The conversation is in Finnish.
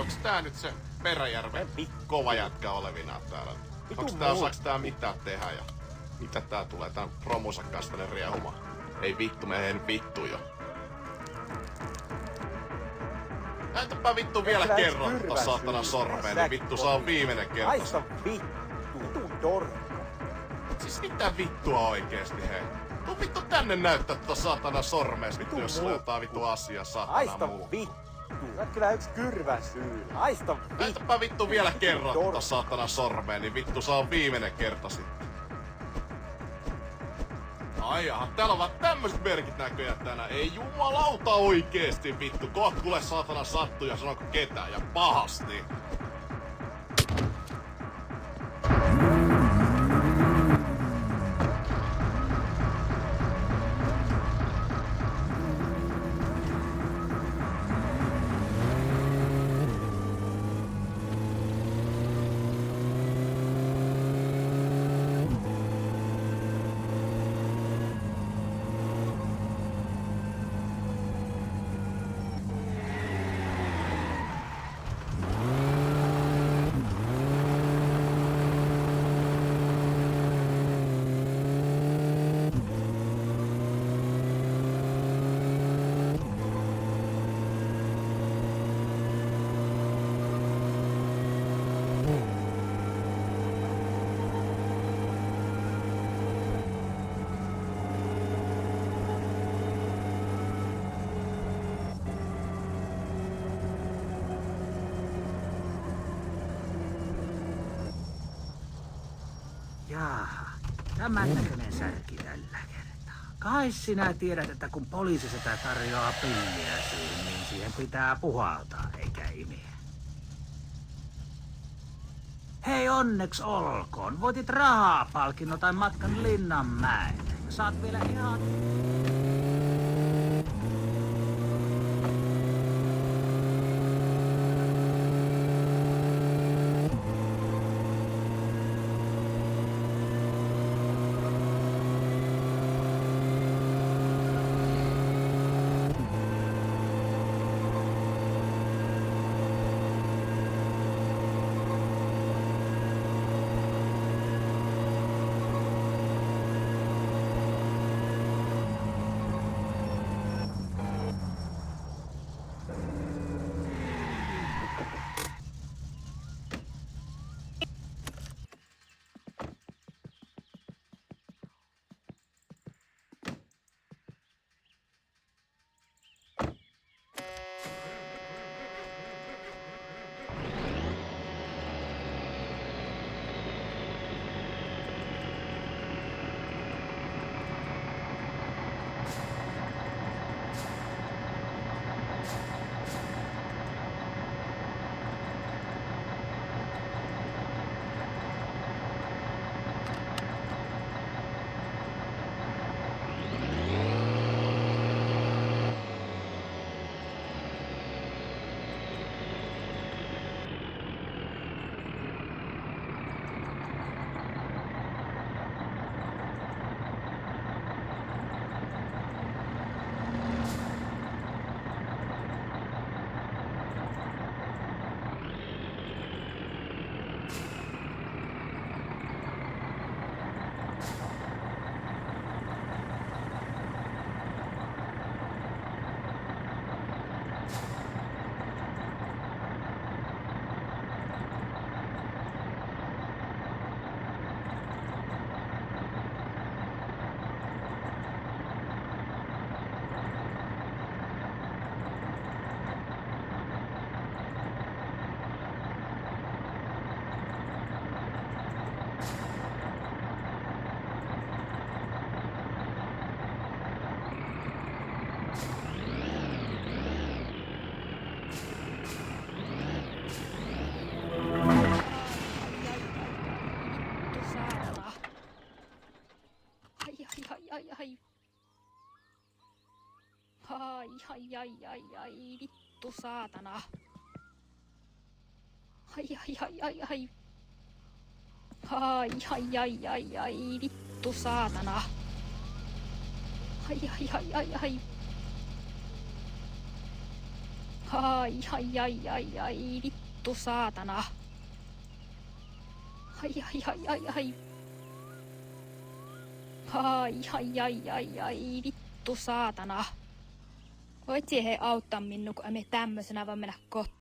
onks tää nyt se Peräjärven kova jätkä olevinaan täällä? Osaaks tää mitään tehdä ja mitä tää tulee tän promonsa kanssa tänne riehumaan? Ei vittu, me ei vittu jo. Näytäpä vittu vielä kerran tota saatana sormeen, niin vittu se on viimeinen kerta. Haista vittu, vittu dorkka. Siis mitä vittua oikeesti hei? Tuu vittu tänne näyttää tota saatana sormees vittu, jos sulla jotain vittu asiaa saatana Haista muu. vittu. Sä oot kyllä yks kyrvän syy. Haista vittu. Näytäpä vittu vielä kerran tota saatana sormeen, niin vittu se on viimeinen kerta sitten. Ai jaha, täällä on vaan tämmöset merkit näköjään tänään. Ei jumalauta oikeesti vittu. Kohta kuule saatana sattuu ja sanonko ketään ja pahasti. Jaaha, tämän näköinen särki tällä kertaa. Kai sinä tiedät, että kun poliisi sitä tarjoaa pilliä siihen, niin siihen pitää puhaltaa eikä imiä. Hei, onneksi olkoon. Voitit rahapalkinnon tai matkan Linnanmäelle. Saat vielä ihan... Ai, vittu saatana. Ai. Ai, vittu saatana. Ai. Ai, vittu saatana. Ai, vittu saatana. Voit siihen auttaa minua, kun emme tämmöisenä vaan mennä kotiin.